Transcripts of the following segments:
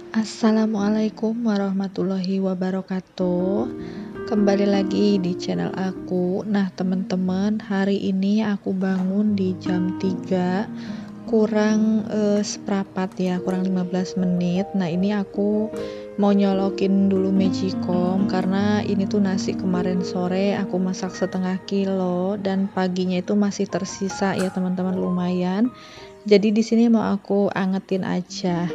Assalamualaikum warahmatullahi wabarakatuh. Kembali lagi di channel aku. Nah, teman-teman, hari ini aku bangun di jam 3 kurang seperempat ya, kurang 15 menit. Nah, ini aku mau nyolokin dulu magicom karena ini tuh nasi kemarin sore aku masak setengah kilo dan paginya itu masih tersisa ya, teman-teman, lumayan. Jadi di sini mau aku angetin aja.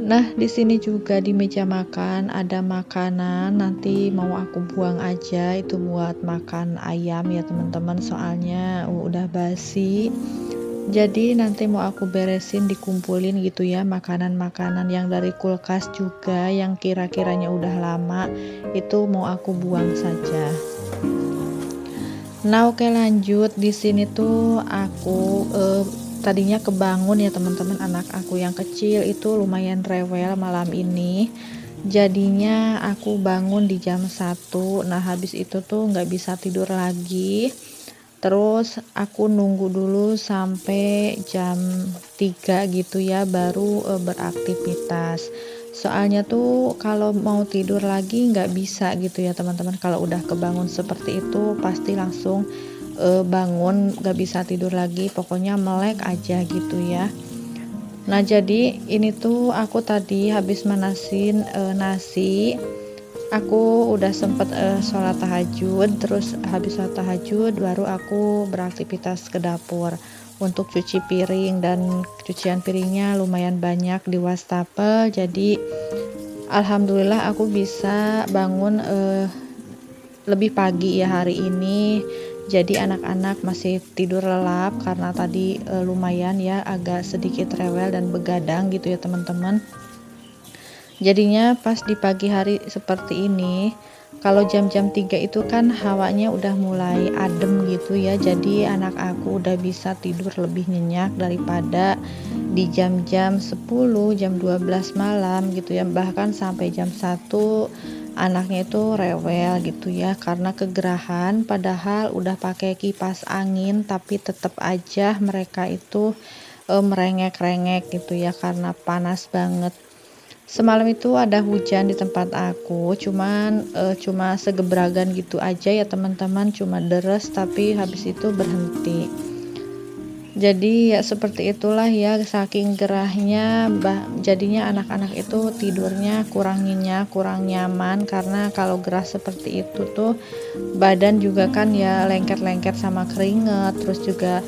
Nah, di sini juga di meja makan ada makanan, nanti mau aku buang aja itu buat makan ayam ya, teman-teman, soalnya udah basi. Jadi nanti mau aku beresin, dikumpulin gitu ya, makanan-makanan yang dari kulkas juga yang kira-kiranya udah lama itu mau aku buang saja. Nah, oke, lanjut. Di sini tuh aku tadinya kebangun ya, teman-teman, anak aku yang kecil itu lumayan rewel malam ini. Jadinya aku bangun di jam 1. Nah, habis itu tuh nggak bisa tidur lagi. Terus aku nunggu dulu sampai jam 3 gitu ya, baru beraktivitas. Soalnya tuh kalau mau tidur lagi nggak bisa gitu ya, teman-teman. Kalau udah kebangun seperti itu pasti langsung bangun, nggak bisa tidur lagi, pokoknya melek aja gitu ya. Nah, jadi ini tuh aku tadi habis manasin nasi. Aku udah sempet sholat tahajud, terus habis sholat tahajud baru aku beraktivitas ke dapur untuk cuci piring, dan cucian piringnya lumayan banyak di wastafel. Jadi alhamdulillah aku bisa bangun lebih pagi ya hari ini. Jadi anak-anak masih tidur lelap karena tadi lumayan ya, agak sedikit rewel dan begadang gitu ya, teman-teman. Jadinya pas di pagi hari seperti ini, kalau jam-jam 3 itu kan hawanya udah mulai adem gitu ya, jadi anak aku udah bisa tidur lebih nyenyak daripada di jam-jam 10, jam 12 malam gitu ya, bahkan sampai jam 1 anaknya itu rewel gitu ya karena kegerahan, padahal udah pakai kipas angin tapi tetap aja mereka itu merengek-rengek gitu ya karena panas banget. Semalam itu ada hujan di tempat aku, cuma segebragan gitu aja ya, teman-teman, cuma deres tapi habis itu berhenti. Jadi ya seperti itulah ya, saking gerahnya jadinya anak-anak itu tidurnya kurang nyenyak, kurang nyaman, karena kalau gerah seperti itu tuh badan juga kan ya lengket-lengket sama keringet, terus juga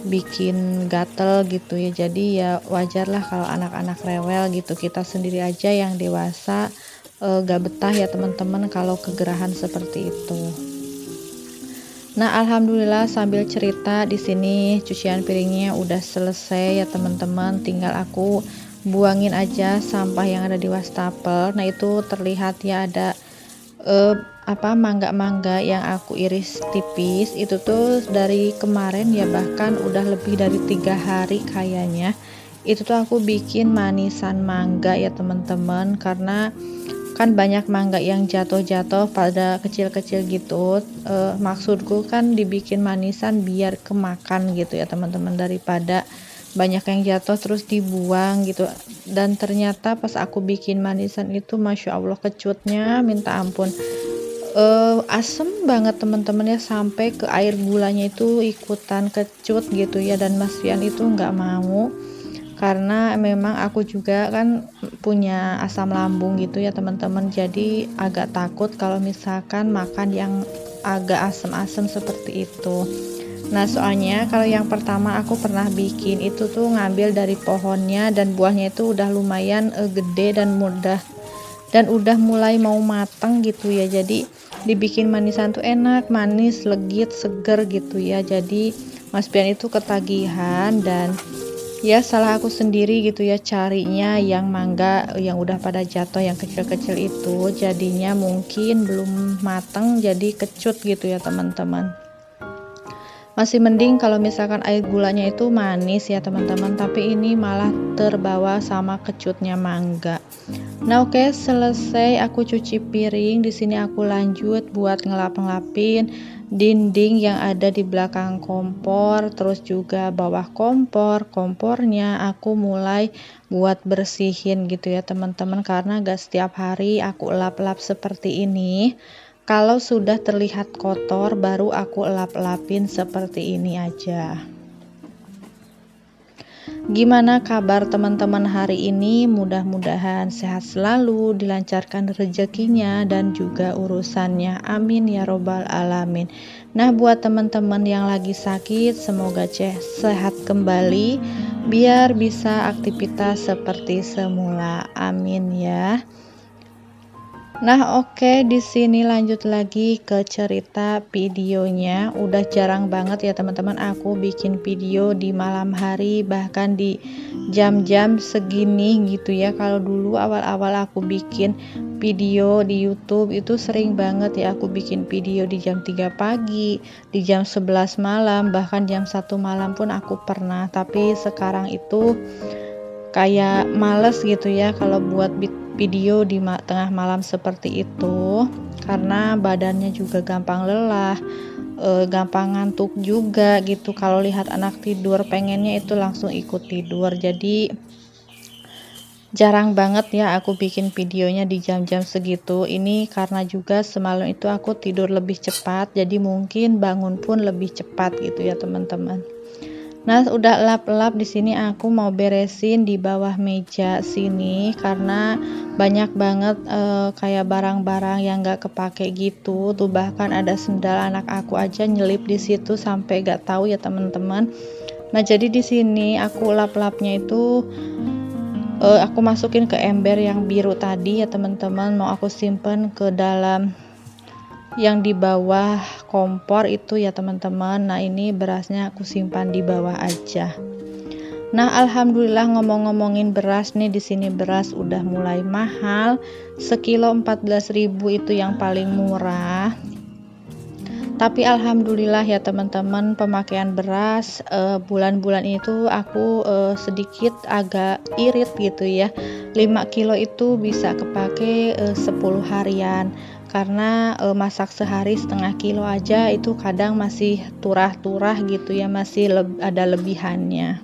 bikin gatel gitu ya. Jadi ya wajar lah kalau anak-anak rewel gitu, kita sendiri aja yang dewasa gak betah ya, teman-teman, kalau kegerahan seperti itu. Nah, alhamdulillah sambil cerita di sini cucian piringnya udah selesai ya, teman-teman, tinggal aku buangin aja sampah yang ada di wastafel. Nah, itu terlihat ya ada mangga-mangga yang aku iris tipis itu tuh dari kemarin ya, bahkan udah lebih dari 3 hari kayaknya. Itu tuh aku bikin manisan mangga ya, teman-teman, karena kan banyak mangga yang jatuh-jatuh pada kecil-kecil gitu. Maksudku kan dibikin manisan biar kemakan gitu ya, teman-teman, daripada banyak yang jatuh terus dibuang gitu. Dan ternyata pas aku bikin manisan itu, masya Allah, kecutnya minta ampun, asem banget, teman-teman ya, sampai ke air gulanya itu ikutan kecut gitu ya. Dan Mas Fian itu nggak mau karena memang aku juga kan punya asam lambung gitu ya, teman-teman, jadi agak takut kalau misalkan makan yang agak asam-asam seperti itu. Nah, soalnya kalau yang pertama aku pernah bikin itu tuh ngambil dari pohonnya, dan buahnya itu udah lumayan gede dan udah mulai mau matang gitu ya. Jadi dibikin manisan tuh enak, manis, legit, seger gitu ya. Jadi Mas Pian itu ketagihan, dan ya salah aku sendiri gitu ya, carinya yang mangga yang udah pada jatuh, yang kecil-kecil itu, jadinya mungkin belum matang jadi kecut gitu ya, teman-teman. Masih mending kalau misalkan air gulanya itu manis ya, teman-teman, tapi ini malah terbawa sama kecutnya mangga. Nah, oke, selesai aku cuci piring. Di sini aku lanjut buat ngelap-ngelapin dinding yang ada di belakang kompor, terus juga bawah kompornya aku mulai buat bersihin gitu ya teman-teman, karena gak setiap hari aku lap-lap seperti ini. Kalau sudah terlihat kotor baru aku lap-lapin seperti ini aja. Gimana kabar teman-teman hari ini? Mudah-mudahan sehat selalu, dilancarkan rezekinya dan juga urusannya. Amin ya robbal alamin. Nah, buat teman-teman yang lagi sakit, semoga sehat kembali biar bisa aktivitas seperti semula. Amin ya. Nah, oke, di sini lanjut lagi ke cerita videonya. Udah jarang banget ya teman-teman aku bikin video di malam hari, bahkan di jam-jam segini gitu ya. Kalau dulu awal-awal aku bikin video di YouTube itu sering banget ya aku bikin video di jam 3 pagi, di jam 11 malam, bahkan jam 1 malam pun aku pernah. Tapi sekarang itu kayak males gitu ya kalau buat video di tengah malam seperti itu, karena badannya juga gampang lelah, gampang ngantuk juga gitu. Kalau lihat anak tidur pengennya itu langsung ikut tidur, jadi jarang banget ya aku bikin videonya di jam-jam segitu. Ini karena juga semalam itu aku tidur lebih cepat, jadi mungkin bangun pun lebih cepat gitu ya teman-teman. Nah, udah lap-lap di sini aku mau beresin di bawah meja sini karena banyak banget kayak barang-barang yang gak kepake gitu. Tuh bahkan ada sendal anak aku aja nyelip di situ sampai gak tahu ya teman-teman. Nah, jadi di sini aku lap-lapnya itu aku masukin ke ember yang biru tadi ya teman-teman, mau aku simpen ke dalam yang di bawah kompor itu ya teman-teman. Nah, ini berasnya aku simpan di bawah aja. Nah, alhamdulillah ngomong-ngomongin beras nih, di sini beras udah mulai mahal. Sekilo 14.000 itu yang paling murah. Tapi alhamdulillah ya teman-teman, pemakaian beras bulan-bulan itu aku sedikit agak irit gitu ya. 5 kilo itu bisa kepake 10 harian. Karena masak sehari setengah kilo aja itu kadang masih turah-turah gitu ya, masih ada lebihannya.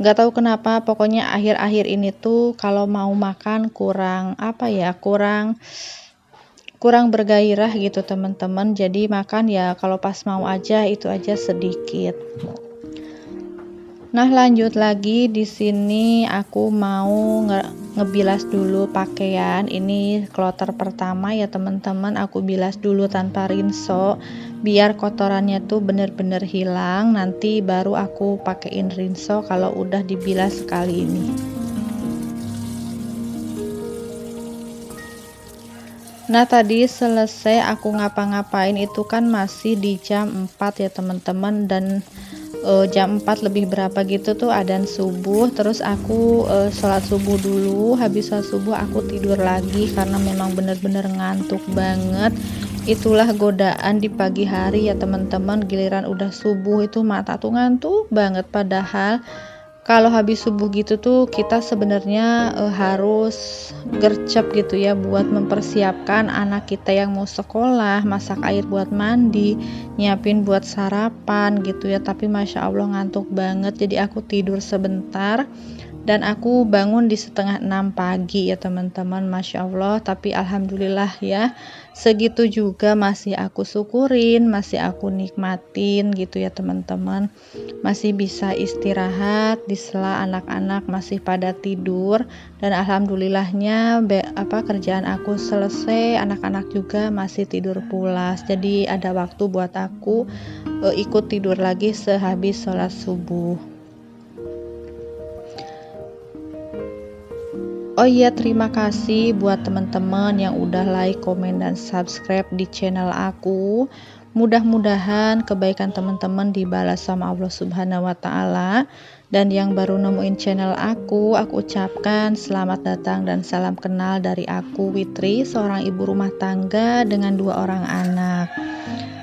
Gak tahu kenapa, pokoknya akhir-akhir ini tuh kalau mau makan kurang kurang bergairah gitu teman-teman. Jadi makan ya kalau pas mau aja, itu aja sedikit. Nah, lanjut lagi di sini aku mau ngebilas dulu pakaian. Ini kloter pertama ya teman-teman, aku bilas dulu tanpa rinso biar kotorannya tuh bener-bener hilang. Nanti baru aku pakein rinso kalau udah dibilas sekali ini. Nah, tadi selesai aku ngapa-ngapain itu kan masih di jam 4 ya teman-teman, dan jam 4 lebih berapa gitu tuh adzan subuh. Terus aku sholat subuh dulu, habis sholat subuh aku tidur lagi karena memang bener-bener ngantuk banget. Itulah godaan di pagi hari ya teman-teman, giliran udah subuh itu mata tuh ngantuk banget. Padahal kalau habis subuh gitu tuh kita sebenarnya harus gercep gitu ya buat mempersiapkan anak kita yang mau sekolah, masak air buat mandi, nyiapin buat sarapan gitu ya. Tapi masya Allah ngantuk banget, jadi aku tidur sebentar dan aku bangun di setengah 6 pagi ya teman-teman, masya Allah. Tapi alhamdulillah ya, segitu juga masih aku syukurin, masih aku nikmatin gitu ya teman-teman, masih bisa istirahat di sela anak-anak masih pada tidur. Dan alhamdulillahnya kerjaan aku selesai, anak-anak juga masih tidur pulas, jadi ada waktu buat aku ikut tidur lagi sehabis sholat subuh. Oh iya, terima kasih buat teman-teman yang udah like, komen, dan subscribe di channel aku. Mudah-mudahan kebaikan teman-teman dibalas sama Allah Subhanahu wa Ta'ala. Dan yang baru nemuin channel aku ucapkan selamat datang dan salam kenal dari aku, Witri, seorang ibu rumah tangga dengan 2 orang anak.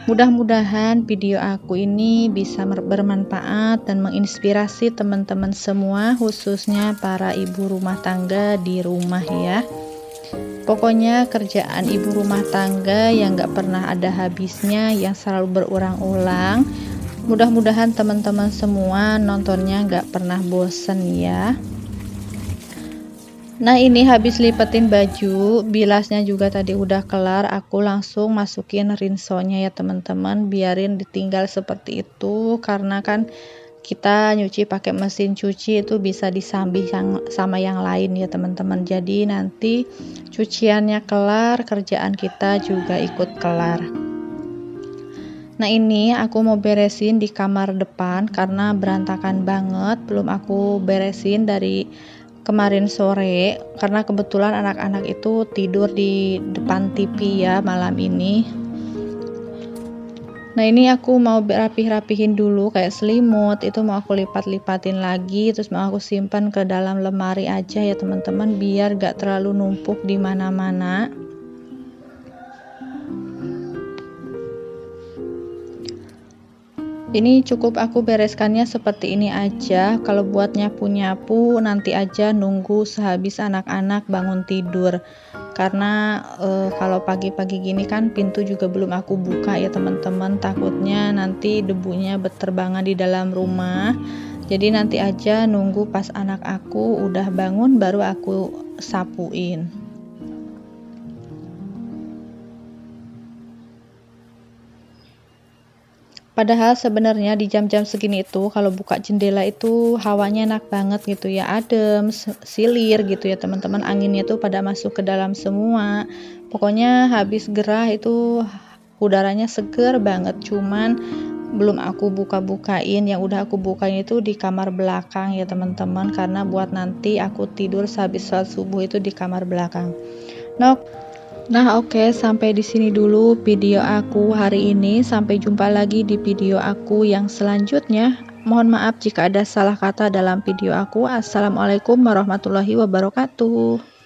Mudah-mudahan video aku ini bisa bermanfaat dan menginspirasi teman-teman semua, khususnya para ibu rumah tangga di rumah ya. Pokoknya kerjaan ibu rumah tangga yang gak pernah ada habisnya, yang selalu berulang-ulang. Mudah-mudahan teman-teman semua nontonnya gak pernah bosen ya. Nah, ini habis lipetin baju, bilasnya juga tadi udah kelar, aku langsung masukin rinsonya ya teman-teman, biarin ditinggal seperti itu karena kan kita nyuci pakai mesin cuci itu bisa disambi sama yang lain ya teman-teman. Jadi nanti cuciannya kelar, kerjaan kita juga ikut kelar. Nah, ini aku mau beresin di kamar depan karena berantakan banget, belum aku beresin dari kemarin sore karena kebetulan anak-anak itu tidur di depan TV ya malam ini. Nah, ini aku mau rapih-rapihin dulu, kayak selimut itu mau aku lipat-lipatin lagi, terus mau aku simpan ke dalam lemari aja ya teman-teman, biar gak terlalu numpuk di mana-mana. Ini cukup aku bereskannya seperti ini aja. Kalau buat nyapu-nyapu nanti aja, nunggu sehabis anak-anak bangun tidur. Karena kalau pagi-pagi gini kan pintu juga belum aku buka ya teman-teman. Takutnya nanti debunya berterbangan di dalam rumah. Jadi nanti aja nunggu pas anak aku udah bangun baru aku sapuin. Padahal sebenarnya di jam-jam segini itu kalau buka jendela itu hawanya enak banget gitu ya, adem, silir gitu ya teman-teman, anginnya tuh pada masuk ke dalam semua. Pokoknya habis gerah itu udaranya seger banget, cuman belum aku buka-bukain. Yang udah aku bukain itu di kamar belakang ya teman-teman, karena buat nanti aku tidur sehabis sholat subuh itu di kamar belakang. Nah, oke, sampai di sini dulu video aku hari ini. Sampai jumpa lagi di video aku yang selanjutnya. Mohon maaf jika ada salah kata dalam video aku. Assalamualaikum warahmatullahi wabarakatuh.